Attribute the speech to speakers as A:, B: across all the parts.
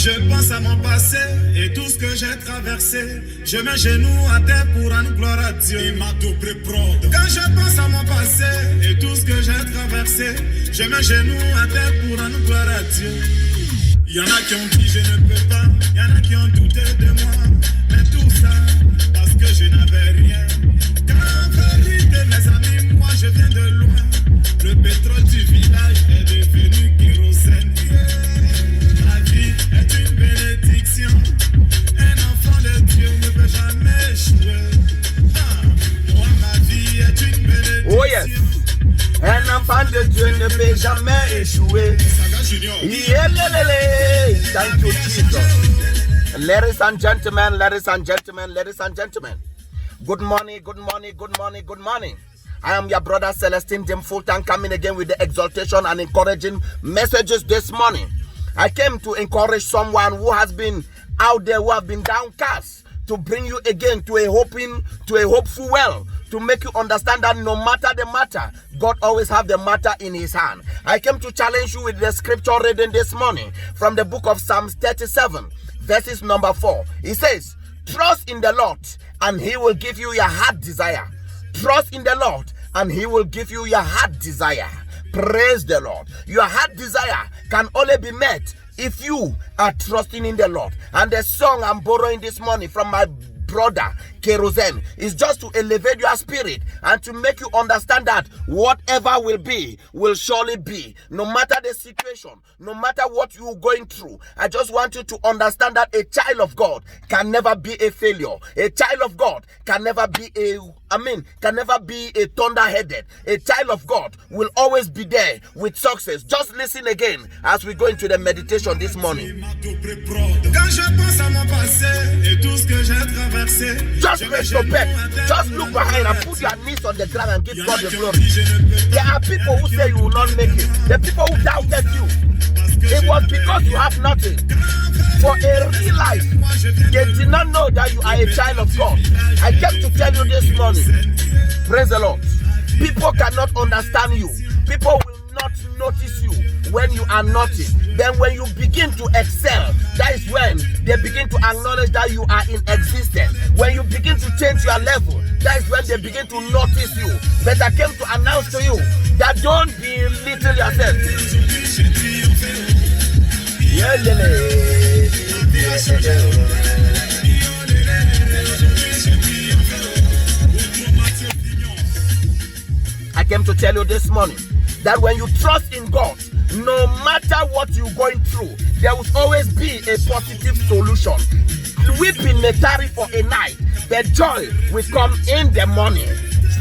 A: je pense à mon passé et tout ce que j'ai traversé, je mets genoux à terre pour rendre gloire à Dieu. Quand je pense à mon passé et tout ce que j'ai traversé, je mets genoux à terre pour rendre gloire à Dieu. Il y en a qui ont dit je ne peux pas, il y en a qui ont douté de moi, mais tout ça parce que je n'avais rien. Car en vérité mes amis, moi je viens de loin. Le pétrole du village est devenu kérosène. Ma vie est une bénédiction. Un enfant de Dieu ne peut jamais échouer. Moi ma vie est une bénédiction.
B: Oh yes. Un enfant de Dieu ne peut jamais échouer. Thank you, Jesus. Ladies and gentlemen, ladies and gentlemen, ladies and gentlemen. Good morning, good morning, good morning, good morning. I am your brother Celestine Dim Fulton, coming again with the exaltation and encouraging messages this morning. I came to encourage someone who has been out there, who have been downcast, to bring you again to a hopeful well, to make you understand that no matter the matter, God always have the matter in his hand. I came to challenge you with the scripture reading this morning from the book of Psalms 37, verses number 4. It says, trust in the Lord and he will give you your heart desire. Trust in the Lord and he will give you your heart desire. Praise the Lord. Your heart desire can only be met if you are trusting in the Lord. And the song I'm borrowing this morning from my brother Kerosene is just to elevate your spirit and to make you understand that whatever will be will surely be. No matter the situation, no matter what you're going through, I just want you to understand that a child of God can never be a failure. A child of God can never be a thunder-headed. A child of God will always be there with success. Just listen again as we go into the meditation this morning. Just raise your bed, just look behind and put your knees on the ground and give God the glory. There are people who say you will not make it. The people who doubted you, it was because you have nothing. For a real life, they did not know that you are a child of God. I came to tell you this morning, praise the Lord. People cannot understand you. People will not notice you when you are nothing. Then when you begin to excel, that is when they begin to acknowledge that you are in existence. When you begin to change your level, that is when they begin to notice you. But I came to announce to you that don't belittle yourself. I came to tell you this morning that when you trust in God, no matter what you're going through, there will always be a positive solution. Weeping may tarry for a night, but joy will come in the morning.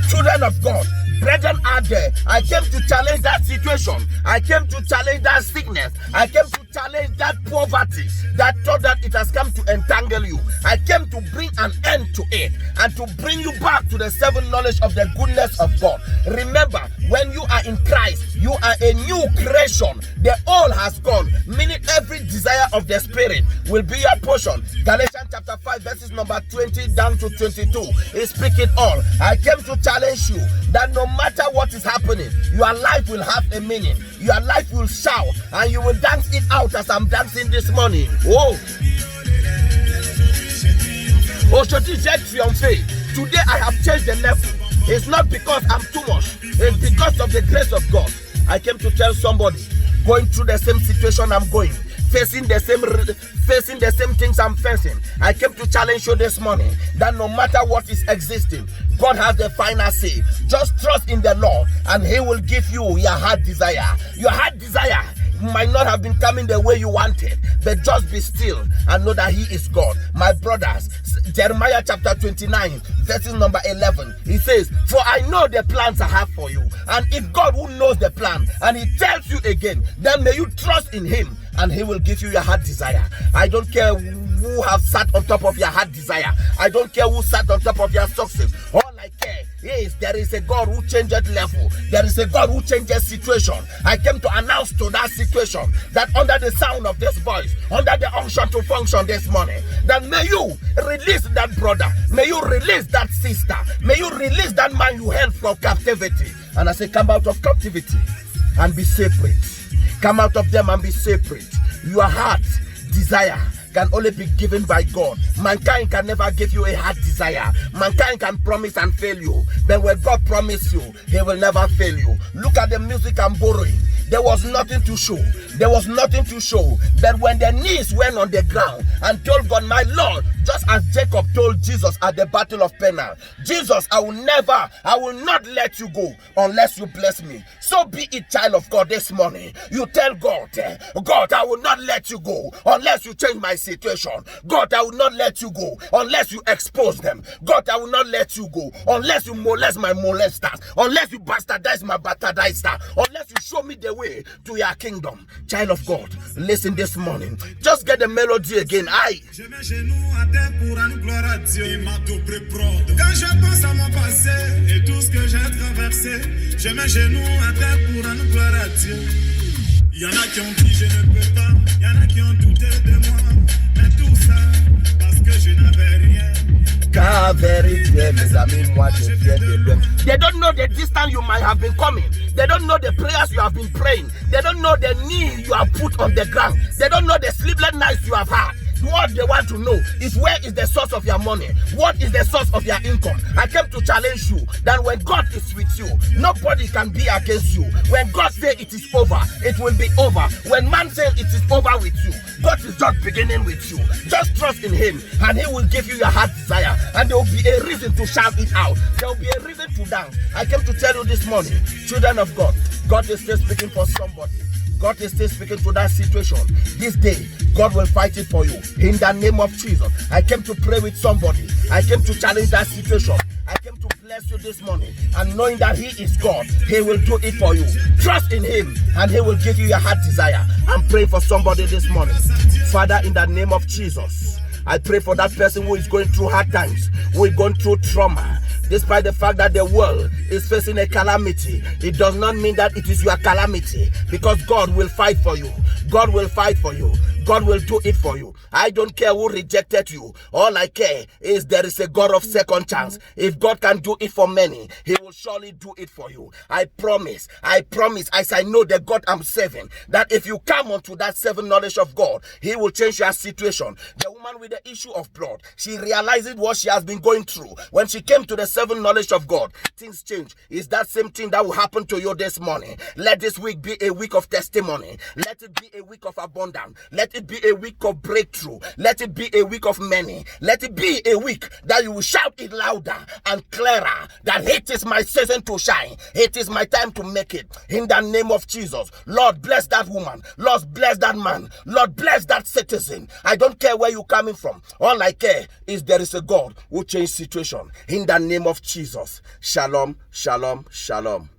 B: Children of God, brethren out there, I came to challenge that situation. I came to challenge that sickness. I came to challenge that poverty that thought that it has come to entangle you. I came to bring an end to it and to bring you back to the seven knowledge of the goodness of God. Remember, when you are in Christ, you are a new creation. The old has gone, meaning every desire of the spirit will be your portion. Galatians chapter 5 verses number 20 down to 22 is speaking all. I came to challenge you that no matter what is happening, your life will have a meaning. Your life will shout and you will dance it out as I'm dancing this morning. Aujourd'hui, j'ai triomphé. Today I have changed the level. It's not because I'm too much. It's because of the grace of God. I came to tell somebody going through the same situation I'm going, facing the same things I'm facing. I came to challenge you this morning that no matter what is existing, God has the final say. Just trust in the Lord and he will give you your heart desire. Your heart desire might not have been coming the way you wanted, but just be still and know that he is God. My brothers, Jeremiah chapter 29 verses number 11, he says, for I know the plans I have for you. And if God who knows the plan and he tells you again, then may you trust in him and he will give you your heart desire. I don't care who have sat on top of your heart desire. I don't care who sat on top of your success. All I care is there is a God who changes level. There is a God who changes situation. I came to announce to that situation that under the sound of this voice, under the unction to function this morning, that may you release that brother, may you release that sister, may you release that man you held from captivity. And I say, come out of captivity and be separate. Come out of them and be separate. Your heart desire can only be given by God. Mankind can never give you a heart desire. Mankind can promise and fail you. But when God promised you, he will never fail you. Look at the music I'm borrowing. There was nothing to show. There was nothing to show. But when the knees went on the ground and told God, my Lord, just as Jacob told Jesus at the battle of Peniel, Jesus, I will not let you go unless you bless me. So be it, child of God, this morning. You tell God, God, I will not let you go unless you change my situation. God, I will not let you go unless you expose them. God, I will not let you go unless you molest my molesters, unless you bastardize my bastardizer, unless you show me the way to your kingdom. Child of God, listen this morning. Just get the melody again.
A: Je mets genoux à terre pour rendre gloire à Dieu. Il m'a tout préprod. Quand je pense à mon passé et tout ce que j'ai traversé, je mets genoux à terre pour rendre gloire à Dieu. Il y en a qui ont dit je ne peux pas, il y en a qui ont douté de moi, mais tout ça parce que je n'avais rien.
B: Car vérité, mes amis, moi je viens de loin. They don't know the distance you might have been coming. They don't know the prayers you have been praying. They don't know the knee you have put on the ground. They don't know the sleepless nights you have had. What they want to know is where is the source of your money? What is the source of your income? I came to challenge you that when God is with you, nobody can be against you. When God says it is over, it will be over. When man says it is over with you, God is just beginning with you. Just trust in him and he will give you your heart desire, and there will be a reason to shout it out. There will be a reason to dance. I came to tell you this morning, children of God, God is still speaking for somebody. God is still speaking to that situation. This day, God will fight it for you. In the name of Jesus, I came to pray with somebody. I came to challenge that situation. I came to bless you this morning. And knowing that he is God, he will do it for you. Trust in him and he will give you your heart desire. I'm praying for somebody this morning. Father, in the name of Jesus, I pray for that person who is going through hard times, who is going through trauma. Despite the fact that the world is facing a calamity, it does not mean that it is your calamity, because God will fight for you. God will fight for you. God will do it for you. I don't care who rejected you. All I care is there is a God of second chance. If God can do it for many, he will surely do it for you. I promise, as I know the God I'm serving, that if you come onto that saving knowledge of God, he will change your situation. The woman with the issue of blood, she realizes what she has been going through. When she came to the saving knowledge of God, things change. Is that same thing that will happen to you this morning? Let this week be a week of testimony. Let it be a week of abundance. Let it be a week of breakthrough. Let it be a week of many. Let it be a week that you will shout it louder and clearer, that it is my season to shine. It is my time to make it. In the name of Jesus, Lord, bless that woman. Lord, bless that man. Lord, bless that citizen. I don't care where you're coming from. All I care is there is a God who changes situation. In the name of Jesus. Shalom, shalom, shalom.